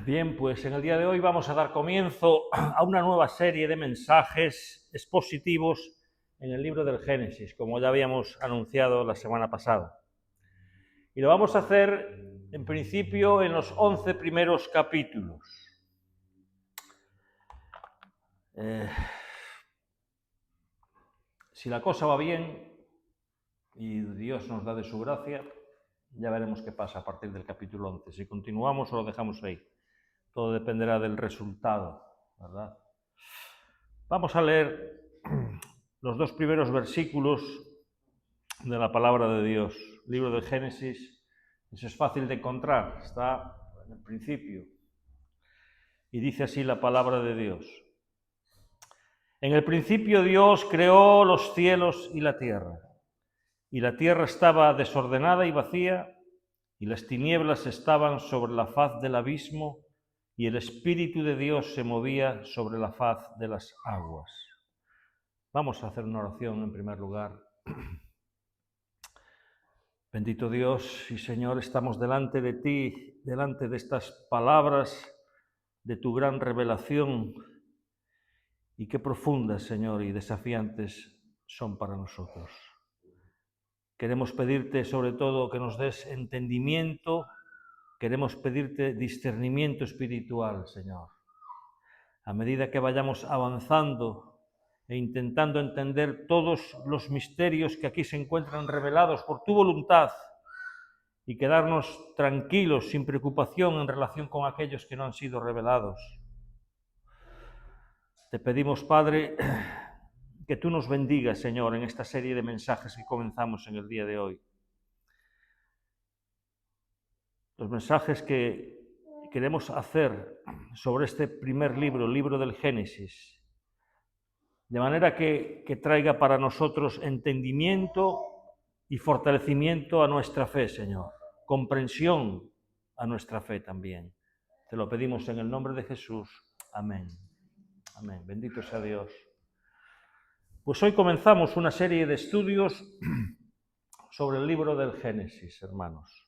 Bien, pues en el día de hoy vamos a dar comienzo a una nueva serie de mensajes expositivos en el libro del Génesis, como ya habíamos anunciado la semana pasada. Y lo vamos a hacer, en principio, en los 11 primeros capítulos. Si la cosa va bien y Dios nos da de su gracia, ya veremos qué pasa a partir del capítulo 11. Si continuamos o lo dejamos ahí. Todo dependerá del resultado, ¿verdad? Vamos a leer los dos primeros versículos de la palabra de Dios. Libro de Génesis, eso es fácil de encontrar, está en el principio. Y dice así la palabra de Dios. En el principio Dios creó los cielos y la tierra estaba desordenada y vacía, y las tinieblas estaban sobre la faz del abismo, y el Espíritu de Dios se movía sobre la faz de las aguas. Vamos a hacer una oración en primer lugar. Bendito Dios y Señor, estamos delante de ti, delante de estas palabras de tu gran revelación, y qué profundas, Señor, y desafiantes son para nosotros. Queremos pedirte sobre todo que nos des entendimiento, queremos pedirte discernimiento espiritual, Señor. A medida que vayamos avanzando e intentando entender todos los misterios que aquí se encuentran revelados por tu voluntad, y quedarnos tranquilos, sin preocupación en relación con aquellos que no han sido revelados. Te pedimos, Padre, que tú nos bendigas, Señor, en esta serie de mensajes que comenzamos en el día de hoy. Los mensajes que queremos hacer sobre este primer libro, el libro del Génesis, de manera que traiga para nosotros entendimiento y fortalecimiento a nuestra fe, Señor, comprensión a nuestra fe también. Te lo pedimos en el nombre de Jesús. Amén. Amén. Bendito sea Dios. Pues hoy comenzamos una serie de estudios sobre el libro del Génesis, hermanos.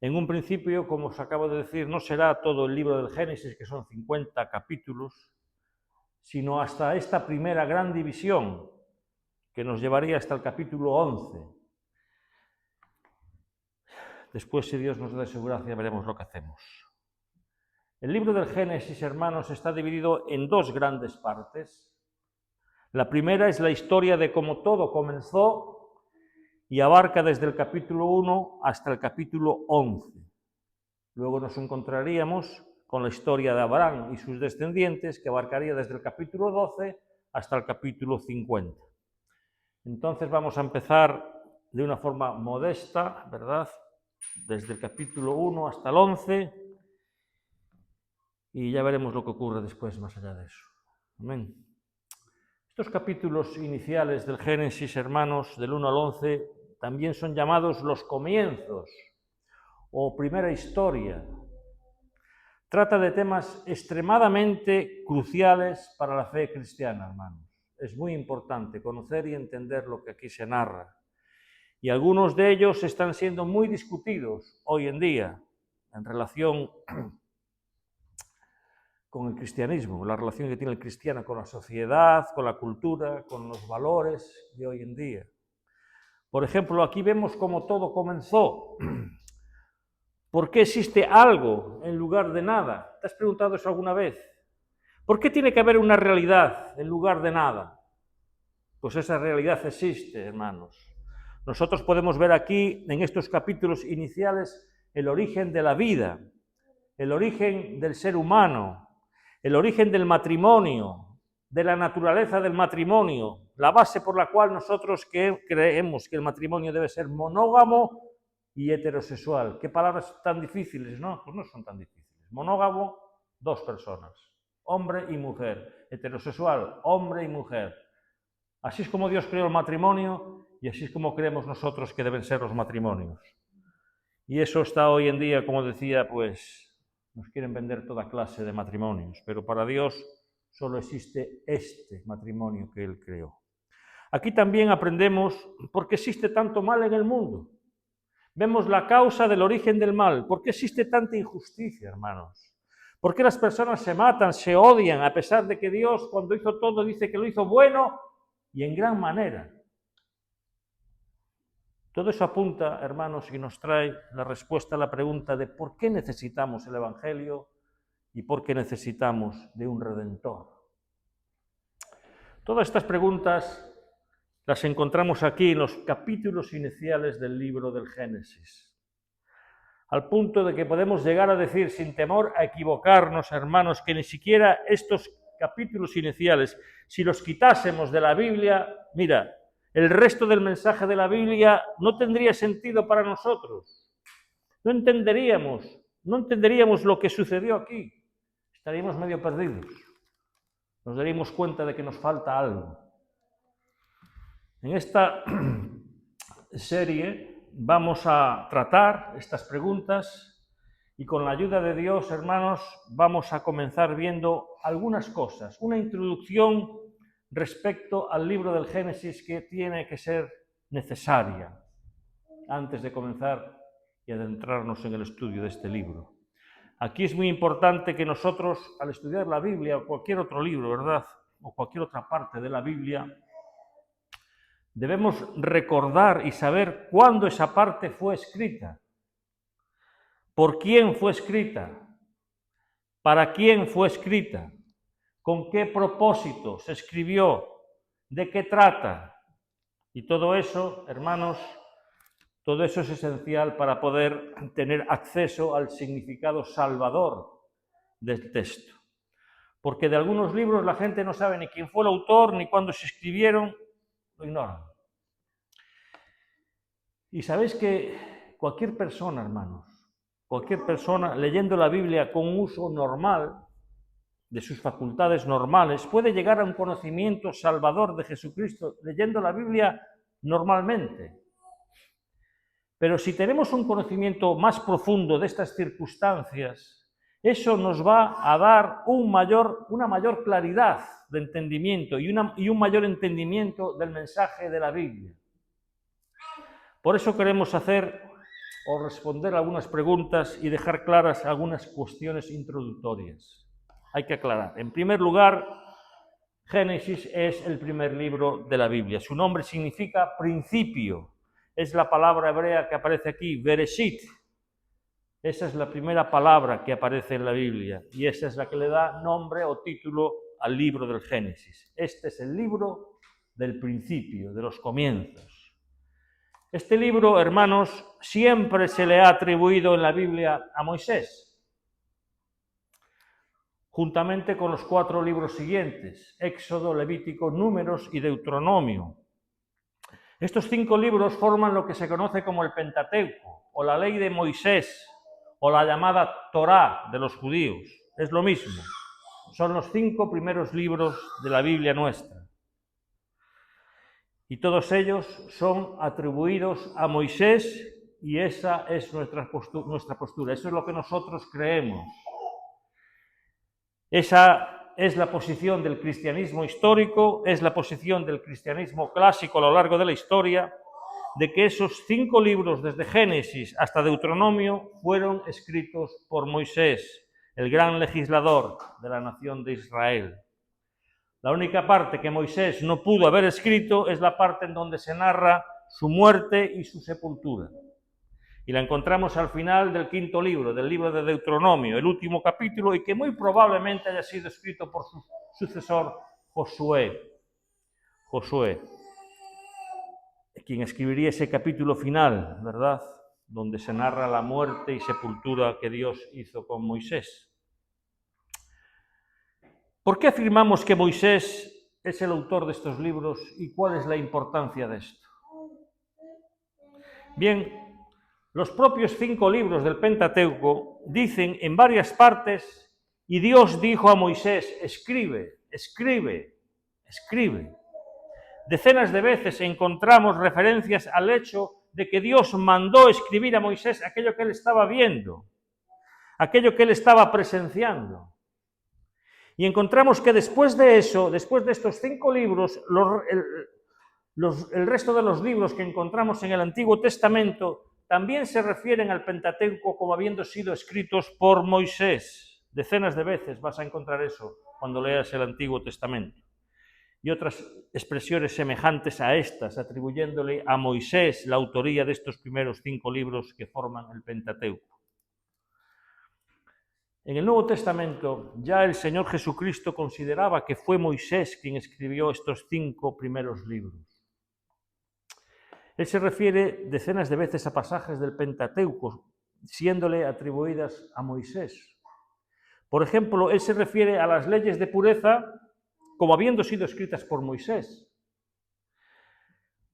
En un principio, como os acabo de decir, no será todo el libro del Génesis, que son 50 capítulos, sino hasta esta primera gran división, que nos llevaría hasta el capítulo 11. Después, si Dios nos da su gracia, veremos lo que hacemos. El libro del Génesis, hermanos, está dividido en dos grandes partes. La primera es la historia de cómo todo comenzó y abarca desde el capítulo 1 hasta el capítulo 11. Luego nos encontraríamos con la historia de Abraham y sus descendientes, que abarcaría desde el capítulo 12 hasta el capítulo 50. Entonces vamos a empezar de una forma modesta, ¿verdad? Desde el capítulo 1 hasta el 11, y ya veremos lo que ocurre después más allá de eso. Amén. Estos capítulos iniciales del Génesis, hermanos, del 1 al 11, también son llamados los comienzos o primera historia. Trata de temas extremadamente cruciales para la fe cristiana, hermanos. Es muy importante conocer y entender lo que aquí se narra. Y algunos de ellos están siendo muy discutidos hoy en día en relación con el cristianismo, la relación que tiene el cristiano con la sociedad, con la cultura, con los valores de hoy en día. Por ejemplo, aquí vemos cómo todo comenzó. ¿Por qué existe algo en lugar de nada? ¿Te has preguntado eso alguna vez? ¿Por qué tiene que haber una realidad en lugar de nada? Pues esa realidad existe, hermanos. Nosotros podemos ver aquí, en estos capítulos iniciales, el origen de la vida, el origen del ser humano, el origen del matrimonio, de la naturaleza del matrimonio, la base por la cual nosotros creemos que el matrimonio debe ser monógamo y heterosexual. ¿Qué palabras tan difíciles, no? Pues no son tan difíciles. Monógamo, dos personas, hombre y mujer. Heterosexual, hombre y mujer. Así es como Dios creó el matrimonio y así es como creemos nosotros que deben ser los matrimonios. Y eso está hoy en día, como decía, pues nos quieren vender toda clase de matrimonios, pero para Dios solo existe este matrimonio que Él creó. Aquí también aprendemos por qué existe tanto mal en el mundo. Vemos la causa del origen del mal. ¿Por qué existe tanta injusticia, hermanos? ¿Por qué las personas se matan, se odian, a pesar de que Dios, cuando hizo todo, dice que lo hizo bueno y en gran manera? Todo eso apunta, hermanos, y nos trae la respuesta a la pregunta de por qué necesitamos el Evangelio y por qué necesitamos de un Redentor. Todas estas preguntas las encontramos aquí en los capítulos iniciales del libro del Génesis, al punto de que podemos llegar a decir, sin temor a equivocarnos, hermanos, que ni siquiera estos capítulos iniciales, si los quitásemos de la Biblia, mira, el resto del mensaje de la Biblia no tendría sentido para nosotros. No entenderíamos lo que sucedió aquí. Estaríamos medio perdidos. Nos daríamos cuenta de que nos falta algo. En esta serie vamos a tratar estas preguntas y con la ayuda de Dios, hermanos, vamos a comenzar viendo algunas cosas. Una introducción respecto al libro del Génesis que tiene que ser necesaria antes de comenzar y adentrarnos en el estudio de este libro. Aquí es muy importante que nosotros, al estudiar la Biblia o cualquier otro libro, ¿verdad?, o cualquier otra parte de la Biblia, debemos recordar y saber cuándo esa parte fue escrita, por quién fue escrita, para quién fue escrita, con qué propósito se escribió, de qué trata. Y todo eso, hermanos, todo eso es esencial para poder tener acceso al significado salvador del texto. Porque de algunos libros la gente no sabe ni quién fue el autor, ni cuándo se escribieron, lo ignoran. Y sabéis que cualquier persona, hermanos, cualquier persona leyendo la Biblia con un uso normal, de sus facultades normales, puede llegar a un conocimiento salvador de Jesucristo leyendo la Biblia normalmente. Pero si tenemos un conocimiento más profundo de estas circunstancias, eso nos va a dar una mayor claridad de entendimiento y un mayor entendimiento del mensaje de la Biblia. Por eso queremos hacer o responder algunas preguntas y dejar claras algunas cuestiones introductorias. Hay que aclarar. En primer lugar, Génesis es el primer libro de la Biblia. Su nombre significa principio. Es la palabra hebrea que aparece aquí, Bereshit. Esa es la primera palabra que aparece en la Biblia y esa es la que le da nombre o título al libro del Génesis. Este es el libro del principio, de los comienzos. Este libro, hermanos, siempre se le ha atribuido en la Biblia a Moisés, juntamente con los 4 libros siguientes, Éxodo, Levítico, Números y Deuteronomio. Estos 5 libros forman lo que se conoce como el Pentateuco, o la ley de Moisés, o la llamada Torá de los judíos. Es lo mismo. Son los 5 primeros libros de la Biblia nuestra. Y todos ellos son atribuidos a Moisés y esa es nuestra postura. Eso es lo que nosotros creemos. Esa es la posición del cristianismo histórico, es la posición del cristianismo clásico a lo largo de la historia, de que esos 5 libros, desde Génesis hasta Deuteronomio, fueron escritos por Moisés, el gran legislador de la nación de Israel. La única parte que Moisés no pudo haber escrito es la parte en donde se narra su muerte y su sepultura. Y la encontramos al final del 5.º libro, del libro de Deuteronomio, el último capítulo, y que muy probablemente haya sido escrito por su sucesor Josué, quien escribiría ese capítulo final, ¿verdad?, donde se narra la muerte y sepultura que Dios hizo con Moisés. ¿Por qué afirmamos que Moisés es el autor de estos libros y cuál es la importancia de esto? Bien, los propios 5 libros del Pentateuco dicen en varias partes, y Dios dijo a Moisés, escribe, escribe, escribe. Decenas de veces encontramos referencias al hecho de que Dios mandó escribir a Moisés aquello que él estaba viendo, aquello que él estaba presenciando. Y encontramos que después de eso, después de estos 5 libros, el resto de los libros que encontramos en el Antiguo Testamento también se refieren al Pentateuco como habiendo sido escritos por Moisés. Decenas de veces vas a encontrar eso cuando leas el Antiguo Testamento. Y otras expresiones semejantes a estas, atribuyéndole a Moisés la autoría de estos primeros 5 libros que forman el Pentateuco. En el Nuevo Testamento ya el Señor Jesucristo consideraba que fue Moisés quien escribió estos 5 primeros libros. Él se refiere decenas de veces a pasajes del Pentateuco, siéndole atribuidas a Moisés. Por ejemplo, él se refiere a las leyes de pureza como habiendo sido escritas por Moisés.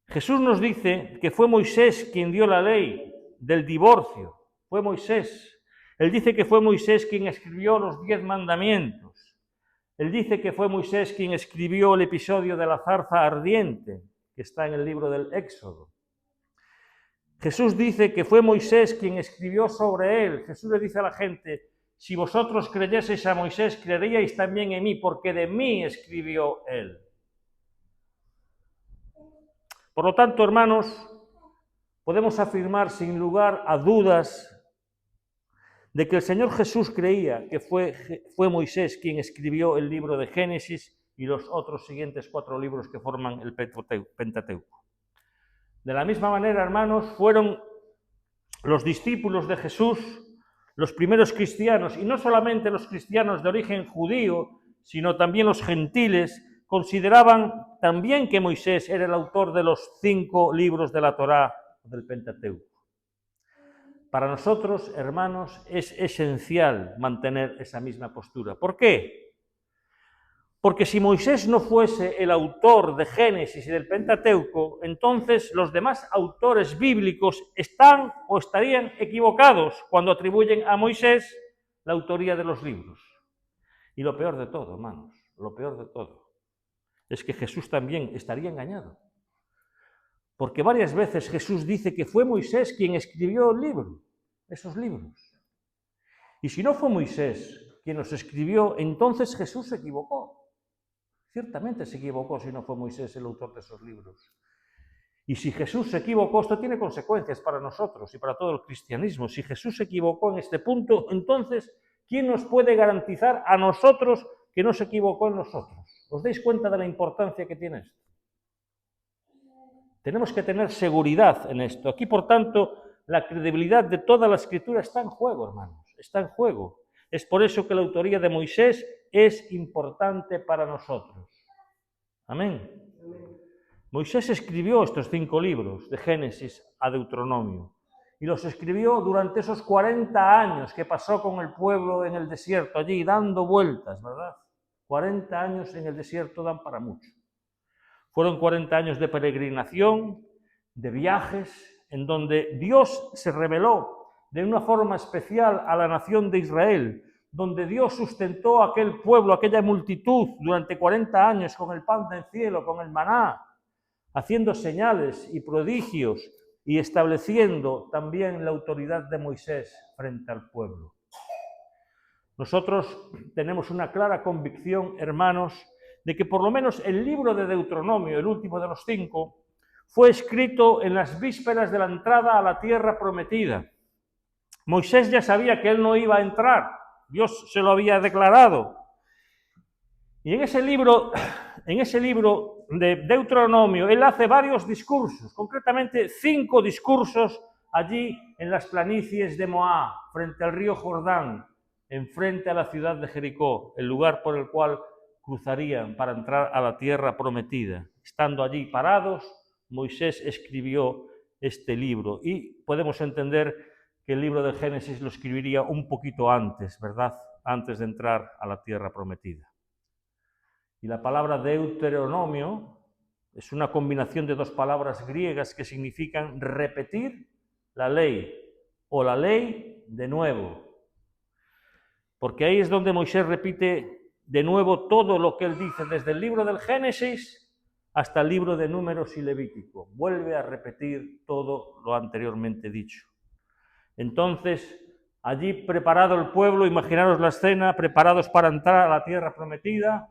Jesús nos dice que fue Moisés quien dio la ley del divorcio, fue Moisés. Él dice que fue Moisés quien escribió los 10 mandamientos. Él dice que fue Moisés quien escribió el episodio de la zarza ardiente, que está en el libro del Éxodo. Jesús dice que fue Moisés quien escribió sobre él. Jesús le dice a la gente: si vosotros creyeseis a Moisés, creeríais también en mí, porque de mí escribió él. Por lo tanto, hermanos, podemos afirmar sin lugar a dudas de que el Señor Jesús creía que fue Moisés quien escribió el libro de Génesis y los otros siguientes 4 libros que forman el Pentateuco. De la misma manera, hermanos, fueron los discípulos de Jesús los primeros cristianos, y no solamente los cristianos de origen judío, sino también los gentiles, consideraban también que Moisés era el autor de los 5 libros de la Torá del Pentateuco. Para nosotros, hermanos, es esencial mantener esa misma postura. ¿Por qué? Porque si Moisés no fuese el autor de Génesis y del Pentateuco, entonces los demás autores bíblicos están o estarían equivocados cuando atribuyen a Moisés la autoría de los libros. Y lo peor de todo, hermanos, lo peor de todo, es que Jesús también estaría engañado. Porque varias veces Jesús dice que fue Moisés quien escribió el libro, esos libros. Y si no fue Moisés quien los escribió, entonces Jesús se equivocó. Ciertamente se equivocó si no fue Moisés el autor de esos libros. Y si Jesús se equivocó, esto tiene consecuencias para nosotros y para todo el cristianismo. Si Jesús se equivocó en este punto, entonces, ¿quién nos puede garantizar a nosotros que no se equivocó en nosotros? ¿Os dais cuenta de la importancia que tiene esto? Tenemos que tener seguridad en esto. Aquí, por tanto, la credibilidad de toda la Escritura está en juego, hermanos, está en juego. Es por eso que la autoría de Moisés es importante para nosotros. Amén. Moisés escribió estos 5 libros, de Génesis a Deuteronomio, y los escribió durante esos 40 años que pasó con el pueblo en el desierto, allí dando vueltas, ¿verdad? 40 años en el desierto dan para mucho. Fueron 40 años de peregrinación, de viajes, en donde Dios se reveló de una forma especial a la nación de Israel, donde Dios sustentó a aquel pueblo, aquella multitud, durante 40 años con el pan del cielo, con el maná, haciendo señales y prodigios y estableciendo también la autoridad de Moisés frente al pueblo. Nosotros tenemos una clara convicción, hermanos, de que por lo menos el libro de Deuteronomio, el último de los 5, fue escrito en las vísperas de la entrada a la tierra prometida. Moisés ya sabía que él no iba a entrar, Dios se lo había declarado. Y en ese libro de Deuteronomio, él hace varios discursos, concretamente 5 discursos allí en las planicies de Moab, frente al río Jordán, enfrente a la ciudad de Jericó, el lugar por el cual cruzarían para entrar a la tierra prometida. Estando allí parados, Moisés escribió este libro y podemos entender que el libro de Génesis lo escribiría un poquito antes, ¿verdad? Antes de entrar a la tierra prometida. Y la palabra Deuteronomio es una combinación de 2 palabras griegas que significan repetir la ley o la ley de nuevo. Porque ahí es donde Moisés repite de nuevo todo lo que él dice, desde el libro del Génesis hasta el libro de Números y Levítico. Vuelve a repetir todo lo anteriormente dicho. Entonces, allí preparado el pueblo, imaginaros la escena, preparados para entrar a la tierra prometida,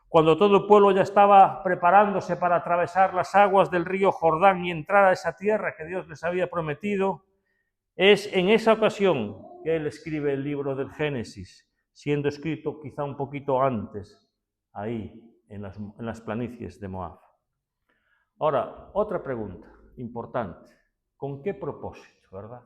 cuando todo el pueblo ya estaba preparándose para atravesar las aguas del río Jordán y entrar a esa tierra que Dios les había prometido, es en esa ocasión que él escribe el libro del Génesis, siendo escrito quizá un poquito antes, ahí, en las planicies de Moab. Ahora, otra pregunta importante. ¿Con qué propósito, verdad?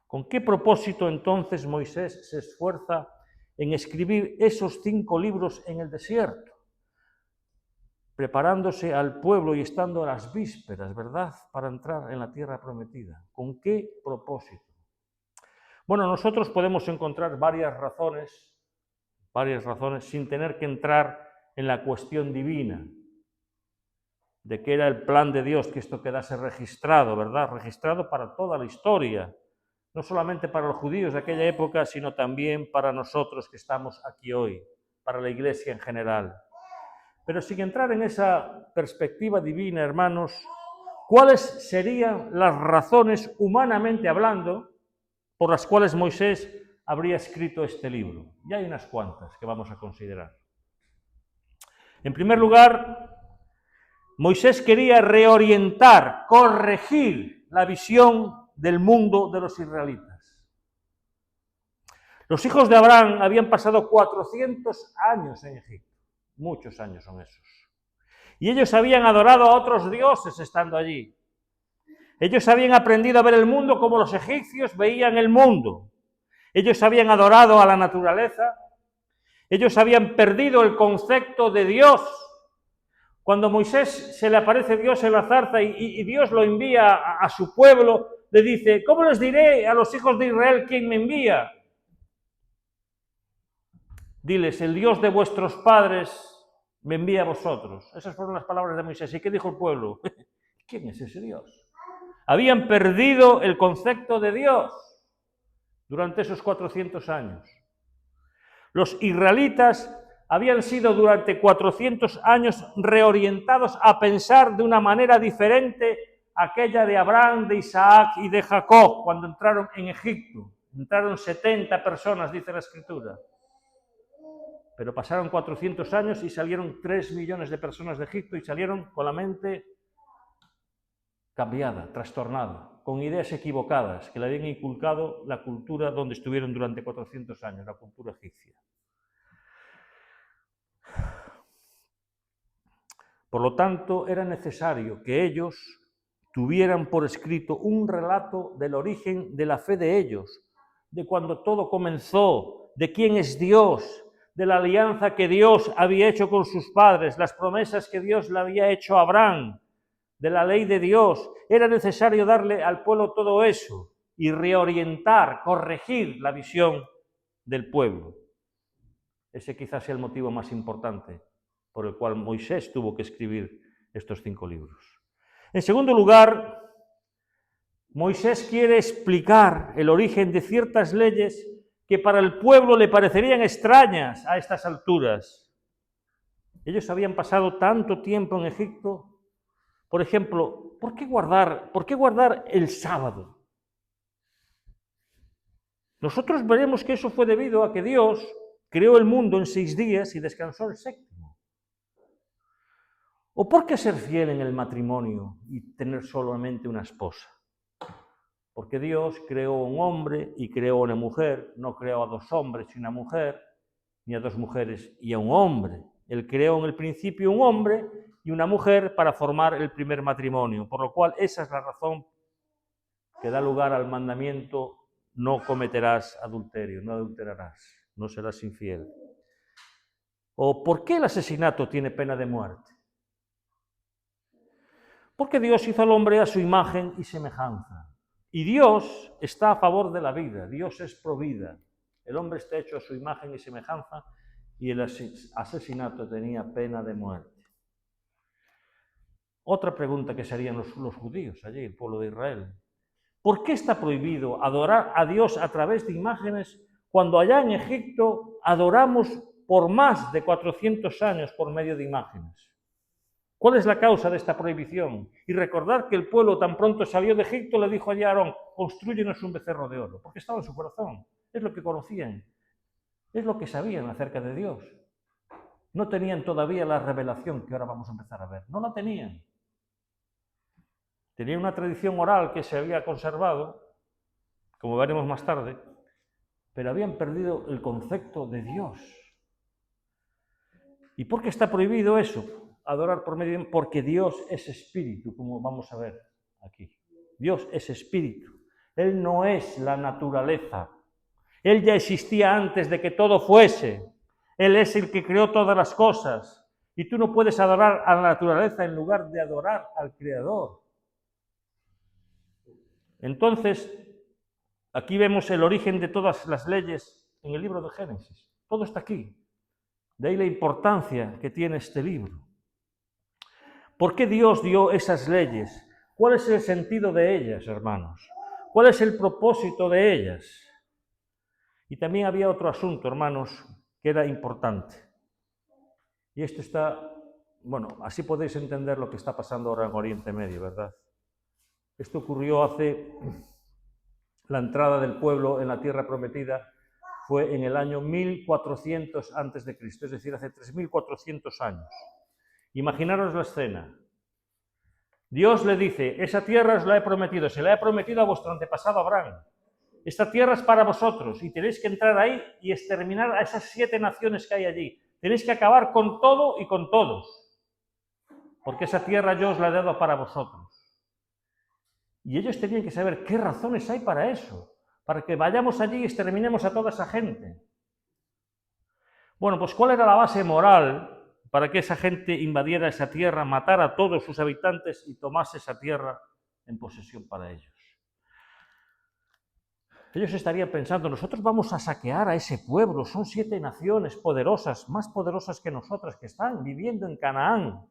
¿Con qué propósito entonces Moisés se esfuerza en escribir esos 5 libros en el desierto? Preparándose al pueblo y estando a las vísperas, ¿verdad?, para entrar en la tierra prometida. ¿Con qué propósito? Bueno, nosotros podemos encontrar varias razones sin tener que entrar en la cuestión divina, de que era el plan de Dios que esto quedase registrado, ¿verdad? Registrado para toda la historia, no solamente para los judíos de aquella época, sino también para nosotros que estamos aquí hoy, para la Iglesia en general. Pero sin entrar en esa perspectiva divina, hermanos, ¿cuáles serían las razones, humanamente hablando, por las cuales Moisés habría escrito este libro? Y hay unas cuantas que vamos a considerar. En primer lugar, Moisés quería reorientar, corregir la visión del mundo de los israelitas. Los hijos de Abraham habían pasado 400 años en Egipto. Muchos años son esos. Y ellos habían adorado a otros dioses estando allí. Ellos habían aprendido a ver el mundo como los egipcios veían el mundo. Ellos habían adorado a la naturaleza. Ellos habían perdido el concepto de Dios. Cuando a Moisés se le aparece Dios en la zarza y Dios lo envía a su pueblo, le dice: ¿cómo les diré a los hijos de Israel quién me envía? Diles: el Dios de vuestros padres me envía a vosotros. Esas fueron las palabras de Moisés. ¿Y qué dijo el pueblo? ¿Quién es ese Dios? Habían perdido el concepto de Dios durante esos 400 años. Los israelitas habían sido durante 400 años reorientados a pensar de una manera diferente a aquella de Abraham, de Isaac y de Jacob cuando entraron en Egipto. Entraron 70 personas, dice la Escritura. Pero pasaron 400 años y salieron 3 millones de personas de Egipto y salieron con la mente cambiada, trastornada, con ideas equivocadas que le habían inculcado la cultura donde estuvieron durante 400 años, la cultura egipcia. Por lo tanto, era necesario que ellos tuvieran por escrito un relato del origen de la fe de ellos, de cuando todo comenzó, de quién es Dios, de la alianza que Dios había hecho con sus padres, las promesas que Dios le había hecho a Abraham, de la ley de Dios. Era necesario darle al pueblo todo eso y reorientar, corregir la visión del pueblo. Ese quizás sea el motivo más importante por el cual Moisés tuvo que escribir estos 5 libros. En segundo lugar, Moisés quiere explicar el origen de ciertas leyes que para el pueblo le parecerían extrañas a estas alturas. Ellos habían pasado tanto tiempo en Egipto. Por ejemplo, ¿por qué guardar el sábado? Nosotros veremos que eso fue debido a que Dios creó el mundo en 6 días y descansó el 7º. ¿O por qué ser fiel en el matrimonio y tener solamente una esposa? Porque Dios creó un hombre y creó una mujer, no creó a 2 hombres y una mujer, ni a 2 mujeres y a un hombre. Él creó en el principio un hombre y una mujer para formar el primer matrimonio, por lo cual esa es la razón que da lugar al mandamiento: no cometerás adulterio, no adulterarás, no serás infiel. ¿O por qué el asesinato tiene pena de muerte? Porque Dios hizo al hombre a su imagen y semejanza. Y Dios está a favor de la vida, Dios es pro vida. El hombre está hecho a su imagen y semejanza y el asesinato tenía pena de muerte. Otra pregunta que se harían los judíos allí, el pueblo de Israel: ¿por qué está prohibido adorar a Dios a través de imágenes cuando allá en Egipto adoramos por más de 400 años por medio de imágenes? ¿Cuál es la causa de esta prohibición? Y recordar que el pueblo tan pronto salió de Egipto le dijo a Aarón: construyenos un becerro de oro, porque estaba en su corazón, es lo que conocían, es lo que sabían acerca de Dios. No tenían todavía la revelación que ahora vamos a empezar a ver. No la tenían. Tenían una tradición oral que se había conservado, como veremos más tarde, pero habían perdido el concepto de Dios. ¿Y por qué está prohibido eso? Adorar por medio de... Porque Dios es espíritu, como vamos a ver aquí. Dios es espíritu. Él no es la naturaleza. Él ya existía antes de que todo fuese. Él es el que creó todas las cosas. Y tú no puedes adorar a la naturaleza en lugar de adorar al Creador. Entonces, aquí vemos el origen de todas las leyes en el libro de Génesis. Todo está aquí. De ahí la importancia que tiene este libro. ¿Por qué Dios dio esas leyes? ¿Cuál es el sentido de ellas, hermanos? ¿Cuál es el propósito de ellas? Y también había otro asunto, hermanos, que era importante. Y esto está, bueno, así podéis entender lo que está pasando ahora en Oriente Medio, ¿verdad? Esto ocurrió hace la entrada del pueblo en la tierra prometida, fue en el año 1400 a.C., es decir, hace 3400 años. Imaginaros la escena. Dios le dice, esa tierra os la he prometido, se la he prometido a vuestro antepasado Abraham. Esta tierra es para vosotros y tenéis que entrar ahí y exterminar a esas 7 naciones que hay allí. Tenéis que acabar con todo y con todos, porque esa tierra yo os la he dado para vosotros. Y ellos tenían que saber qué razones hay para eso, para que vayamos allí y exterminemos a toda esa gente. Bueno, pues ¿cuál era la base moral para que esa gente invadiera esa tierra, matara a todos sus habitantes y tomase esa tierra en posesión para ellos? Ellos estarían pensando, nosotros vamos a saquear a ese pueblo, son 7 naciones poderosas, más poderosas que nosotras, que están viviendo en Canaán.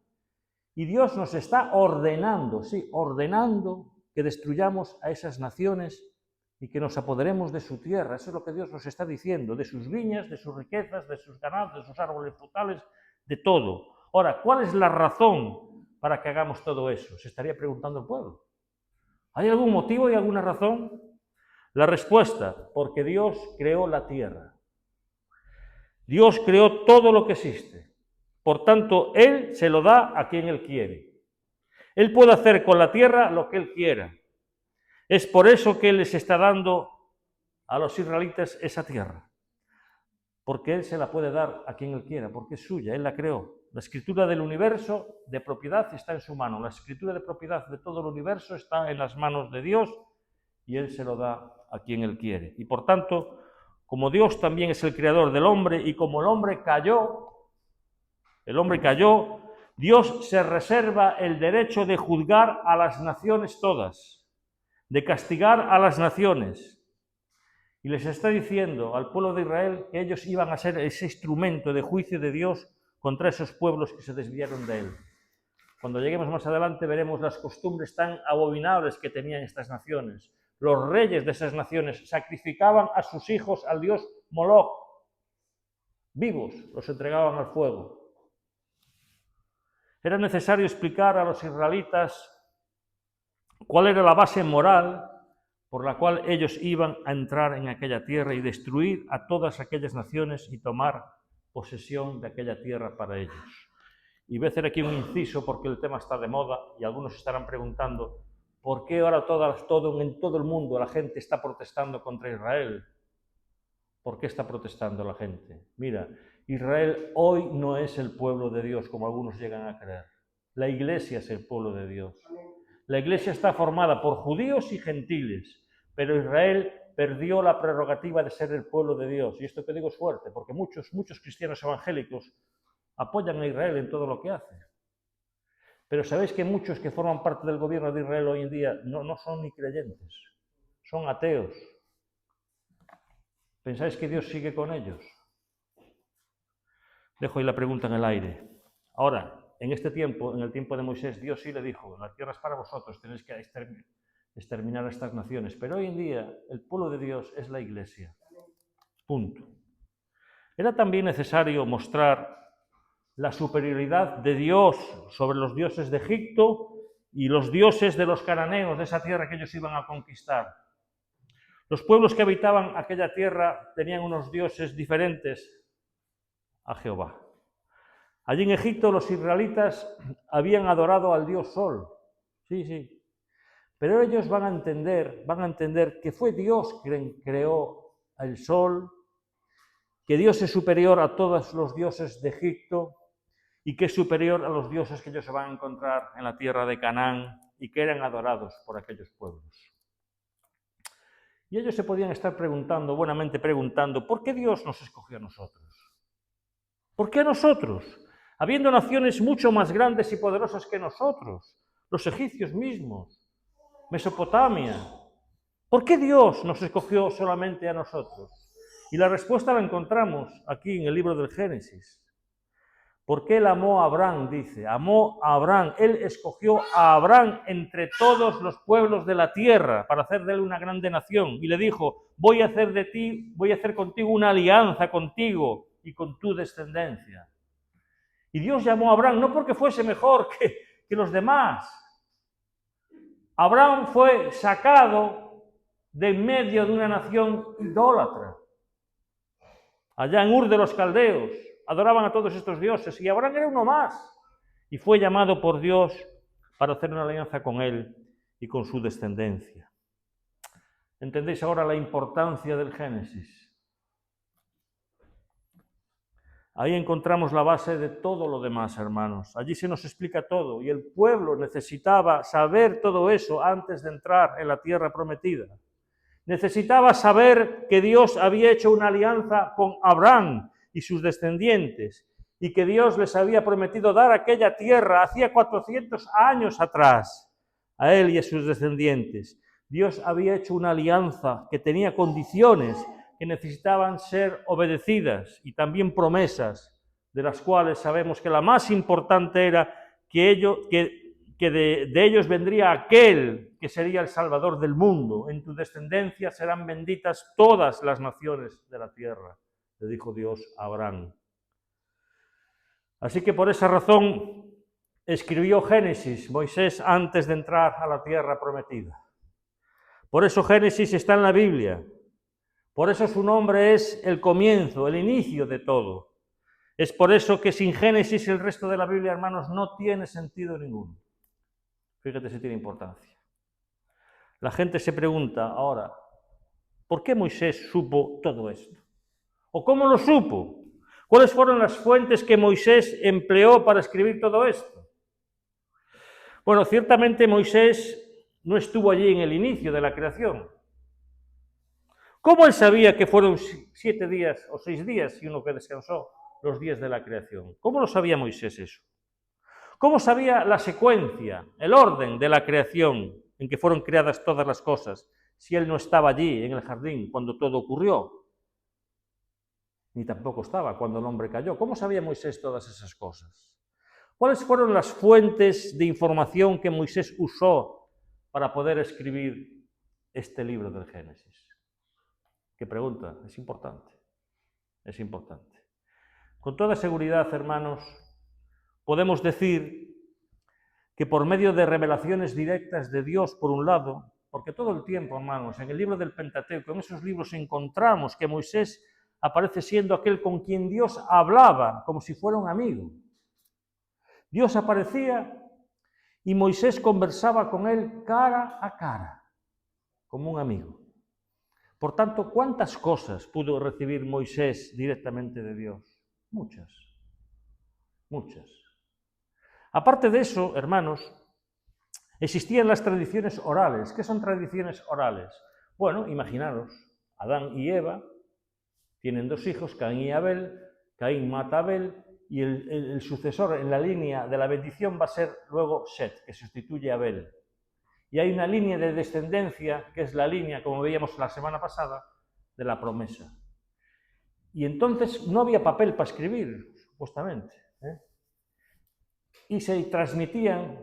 Y Dios nos está ordenando, sí, ordenando que destruyamos a esas naciones y que nos apoderemos de su tierra. Eso es lo que Dios nos está diciendo, de sus viñas, de sus riquezas, de sus ganados, de sus árboles frutales, de todo. Ahora, ¿cuál es la razón para que hagamos todo eso? Se estaría preguntando el pueblo. ¿Hay algún motivo y alguna razón? La respuesta, porque Dios creó la tierra. Dios creó todo lo que existe. Por tanto, Él se lo da a quien Él quiere. Él puede hacer con la tierra lo que Él quiera. Es por eso que Él les está dando a los israelitas esa tierra. Porque Él se la puede dar a quien Él quiera, porque es suya, Él la creó. La escritura del universo de propiedad está en su mano. La escritura de propiedad de todo el universo está en las manos de Dios y Él se lo da a quien Él quiere. Y por tanto, como Dios también es el creador del hombre y como el hombre cayó, Dios se reserva el derecho de juzgar a las naciones todas, de castigar a las naciones. Y les está diciendo al pueblo de Israel que ellos iban a ser ese instrumento de juicio de Dios contra esos pueblos que se desviaron de Él. Cuando lleguemos más adelante veremos las costumbres tan abominables que tenían estas naciones. Los reyes de esas naciones sacrificaban a sus hijos al dios Moloch. Vivos los entregaban al fuego. Era necesario explicar a los israelitas cuál era la base moral por la cual ellos iban a entrar en aquella tierra y destruir a todas aquellas naciones y tomar posesión de aquella tierra para ellos. Y voy a hacer aquí un inciso porque el tema está de moda y algunos estarán preguntando ¿por qué ahora en todo el mundo la gente está protestando contra Israel? ¿Por qué está protestando la gente? Mira, Israel hoy no es el pueblo de Dios como algunos llegan a creer. La Iglesia es el pueblo de Dios. La Iglesia está formada por judíos y gentiles, pero Israel perdió la prerrogativa de ser el pueblo de Dios. Y esto que digo es fuerte, porque muchos cristianos evangélicos apoyan a Israel en todo lo que hace. Pero sabéis que muchos que forman parte del gobierno de Israel hoy en día no son ni creyentes, son ateos. ¿Pensáis que Dios sigue con ellos? Dejo ahí la pregunta en el aire. Ahora, en este tiempo, en el tiempo de Moisés, Dios sí le dijo, la tierra es para vosotros, tenéis que exterminar a estas naciones. Pero hoy en día, el pueblo de Dios es la Iglesia. Punto. Era también necesario mostrar la superioridad de Dios sobre los dioses de Egipto y los dioses de los cananeos, de esa tierra que ellos iban a conquistar. Los pueblos que habitaban aquella tierra tenían unos dioses diferentes a Jehová. Allí en Egipto los israelitas habían adorado al dios Sol. Sí, sí. Pero ellos van a entender que fue Dios quien creó el Sol, que Dios es superior a todos los dioses de Egipto y que es superior a los dioses que ellos se van a encontrar en la tierra de Canaán y que eran adorados por aquellos pueblos. Y ellos se podían estar preguntando, buenamente preguntando, ¿por qué Dios nos escogió a nosotros? ¿Por qué a nosotros? Habiendo naciones mucho más grandes y poderosas que nosotros, los egipcios mismos, Mesopotamia. ¿Por qué Dios nos escogió solamente a nosotros? Y la respuesta la encontramos aquí en el libro del Génesis. Porque él amó a Abraham, dice, amó a Abraham, él escogió a Abraham entre todos los pueblos de la tierra para hacer de él una grande nación y le dijo, voy a hacer contigo una alianza contigo y con tu descendencia. Y Dios llamó a Abraham no porque fuese mejor que los demás. Abraham fue sacado de en medio de una nación idólatra. Allá en Ur de los Caldeos adoraban a todos estos dioses y Abraham era uno más y fue llamado por Dios para hacer una alianza con él y con su descendencia. ¿Entendéis ahora la importancia del Génesis? Ahí encontramos la base de todo lo demás, hermanos. Allí se nos explica todo y el pueblo necesitaba saber todo eso antes de entrar en la tierra prometida. Necesitaba saber que Dios había hecho una alianza con Abraham y sus descendientes y que Dios les había prometido dar aquella tierra hacía 400 años atrás a él y a sus descendientes. Dios había hecho una alianza que tenía condiciones que necesitaban ser obedecidas y también promesas, de las cuales sabemos que la más importante era que de ellos vendría aquel que sería el Salvador del mundo. En tu descendencia serán benditas todas las naciones de la tierra, le dijo Dios a Abraham. Así que por esa razón escribió Génesis Moisés antes de entrar a la tierra prometida. Por eso Génesis está en la Biblia. Por eso su nombre es el comienzo, el inicio de todo. Es por eso que sin Génesis el resto de la Biblia, hermanos, no tiene sentido ninguno. Fíjate si tiene importancia. La gente se pregunta ahora, ¿por qué Moisés supo todo esto? ¿O cómo lo supo? ¿Cuáles fueron las fuentes que Moisés empleó para escribir todo esto? Bueno, ciertamente Moisés no estuvo allí en el inicio de la creación. ¿Cómo él sabía que fueron 7 días o 6 días y uno que descansó los días de la creación? ¿Cómo lo sabía Moisés eso? ¿Cómo sabía la secuencia, el orden de la creación en que fueron creadas todas las cosas, si él no estaba allí en el jardín cuando todo ocurrió? Ni tampoco estaba cuando el hombre cayó. ¿Cómo sabía Moisés todas esas cosas? ¿Cuáles fueron las fuentes de información que Moisés usó para poder escribir este libro del Génesis? ¿Qué pregunta? Es importante. Es importante. Con toda seguridad, hermanos, podemos decir que por medio de revelaciones directas de Dios, por un lado, porque todo el tiempo, hermanos, en el libro del Pentateuco, en esos libros encontramos que Moisés aparece siendo aquel con quien Dios hablaba, como si fuera un amigo. Dios aparecía y Moisés conversaba con él cara a cara, como un amigo. Por tanto, ¿cuántas cosas pudo recibir Moisés directamente de Dios? Muchas, muchas. Aparte de eso, hermanos, existían las tradiciones orales. ¿Qué son tradiciones orales? Bueno, imaginaros, Adán y Eva tienen 2 hijos, Caín y Abel. Caín mata a Abel y el sucesor en la línea de la bendición va a ser luego Set, que sustituye a Abel. Y hay una línea de descendencia, que es la línea, como veíamos la semana pasada, de la promesa. Y entonces no había papel para escribir, supuestamente. Y se transmitían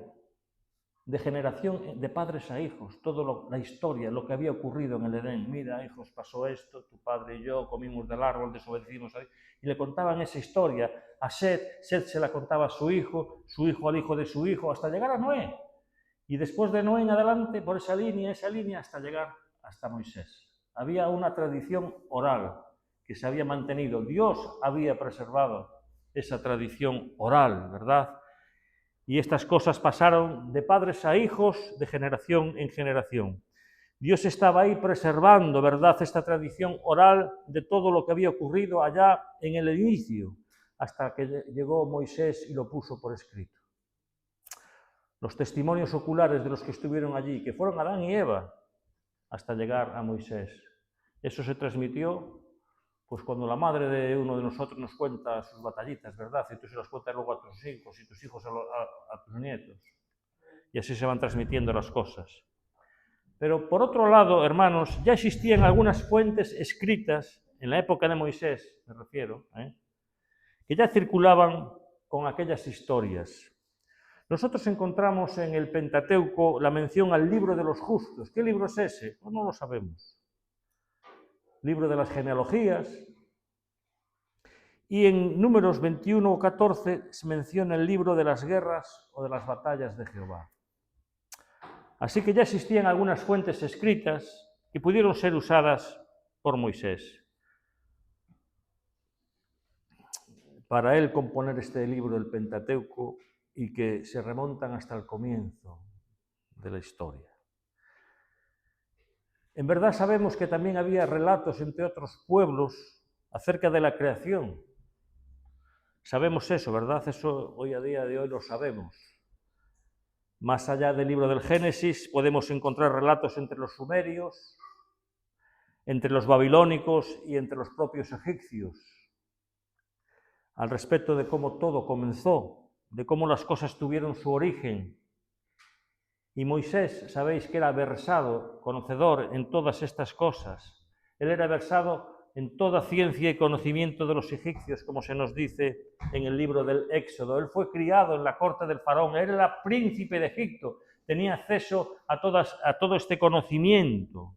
de generación de padres a hijos, toda la historia, lo que había ocurrido en el Edén. Mira, hijos, pasó esto, tu padre y yo comimos del árbol, desobedecimos a Dios. Y le contaban esa historia a Set, Set se la contaba a su hijo al hijo de su hijo, hasta llegar a Noé. Y después de Noé en adelante, por esa línea, hasta llegar hasta Moisés. Había una tradición oral que se había mantenido. Dios había preservado esa tradición oral, ¿verdad? Y estas cosas pasaron de padres a hijos, de generación en generación. Dios estaba ahí preservando, ¿verdad?, esta tradición oral de todo lo que había ocurrido allá en el inicio, hasta que llegó Moisés y lo puso por escrito. Los testimonios oculares de los que estuvieron allí, que fueron Adán y Eva, hasta llegar a Moisés. Eso se transmitió, pues cuando la madre de uno de nosotros nos cuenta sus batallitas, ¿verdad? Y tú se las cuentas luego a tus hijos y tus hijos a tus nietos. Y así se van transmitiendo las cosas. Pero por otro lado, hermanos, ya existían algunas fuentes escritas, en la época de Moisés, me refiero, que ya circulaban con aquellas historias. Nosotros encontramos en el Pentateuco la mención al libro de los justos. ¿Qué libro es ese? Pues no lo sabemos. Libro de las genealogías. Y en Números 21 o 14 se menciona el libro de las guerras o de las batallas de Jehová. Así que ya existían algunas fuentes escritas que pudieron ser usadas por Moisés para él componer este libro del Pentateuco y que se remontan hasta el comienzo de la historia. En verdad sabemos que también había relatos entre otros pueblos acerca de la creación. Sabemos eso, ¿verdad? Eso hoy a día de hoy lo sabemos. Más allá del libro del Génesis podemos encontrar relatos entre los sumerios, entre los babilónicos y entre los propios egipcios, al respecto de cómo todo comenzó, de cómo las cosas tuvieron su origen. Y Moisés, sabéis que era versado, conocedor en todas estas cosas. Él era versado en toda ciencia y conocimiento de los egipcios, como se nos dice en el libro del Éxodo. Él fue criado en la corte del faraón, él era príncipe de Egipto, tenía acceso a todo este conocimiento.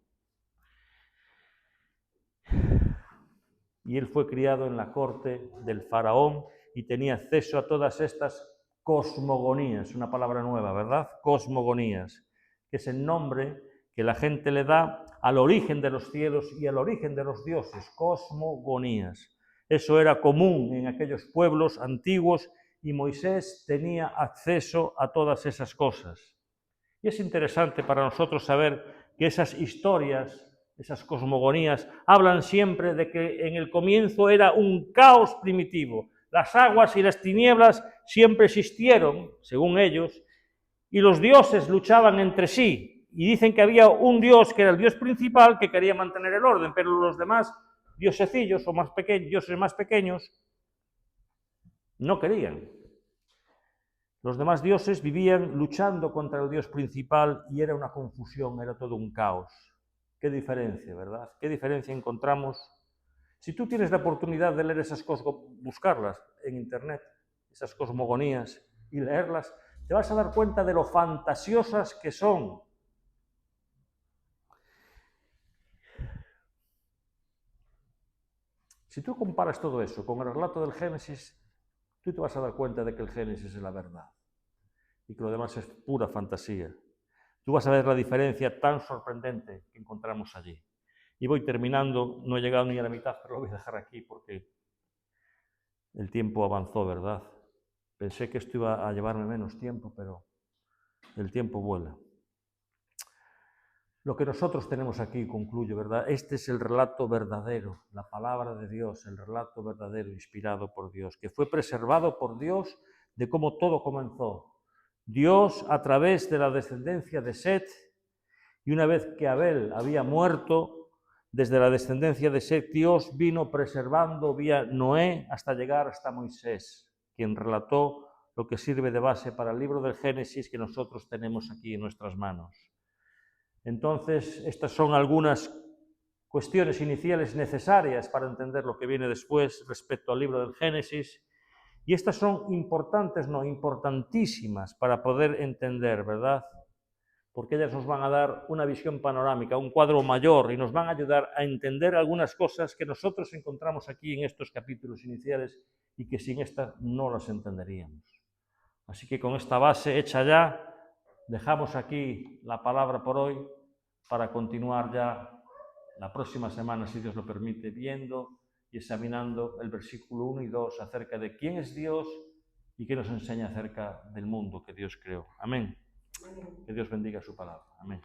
Y él fue criado en la corte del faraón y tenía acceso a todas estas cosmogonías, una palabra nueva, ¿verdad? Cosmogonías, que es el nombre que la gente le da al origen de los cielos y al origen de los dioses, cosmogonías. Eso era común en aquellos pueblos antiguos y Moisés tenía acceso a todas esas cosas. Y es interesante para nosotros saber que esas historias, esas cosmogonías, hablan siempre de que en el comienzo era un caos primitivo. Las aguas y las tinieblas siempre existieron, según ellos, y los dioses luchaban entre sí. Y dicen que había un dios que era el dios principal que quería mantener el orden, pero los demás diosecillos o dioses más pequeños no querían. Los demás dioses vivían luchando contra el dios principal y era una confusión, era todo un caos. Qué diferencia, ¿verdad? Qué diferencia encontramos. Si tú tienes la oportunidad de leer esas cosas, buscarlas en internet, esas cosmogonías, y leerlas, te vas a dar cuenta de lo fantasiosas que son. Si tú comparas todo eso con el relato del Génesis, tú te vas a dar cuenta de que el Génesis es la verdad y que lo demás es pura fantasía. Tú vas a ver la diferencia tan sorprendente que encontramos allí. Y voy terminando, no he llegado ni a la mitad, pero lo voy a dejar aquí porque el tiempo avanzó, ¿verdad? Pensé que esto iba a llevarme menos tiempo, pero el tiempo vuela. Lo que nosotros tenemos aquí, concluyo, ¿verdad? Este es el relato verdadero, la palabra de Dios, el relato verdadero inspirado por Dios, que fue preservado por Dios de cómo todo comenzó. Dios, a través de la descendencia de Set, y una vez que Abel había muerto, desde la descendencia de Set, Dios vino preservando vía Noé hasta llegar hasta Moisés, quien relató lo que sirve de base para el libro del Génesis que nosotros tenemos aquí en nuestras manos. Entonces, estas son algunas cuestiones iniciales necesarias para entender lo que viene después respecto al libro del Génesis. Y estas son importantes, no, importantísimas para poder entender, ¿verdad? Porque ellas nos van a dar una visión panorámica, un cuadro mayor y nos van a ayudar a entender algunas cosas que nosotros encontramos aquí en estos capítulos iniciales y que sin estas no las entenderíamos. Así que con esta base hecha ya, dejamos aquí la palabra por hoy para continuar ya la próxima semana, si Dios lo permite, viendo y examinando el versículo 1 y 2 acerca de quién es Dios y qué nos enseña acerca del mundo que Dios creó. Amén. Que Dios bendiga su palabra. Amén.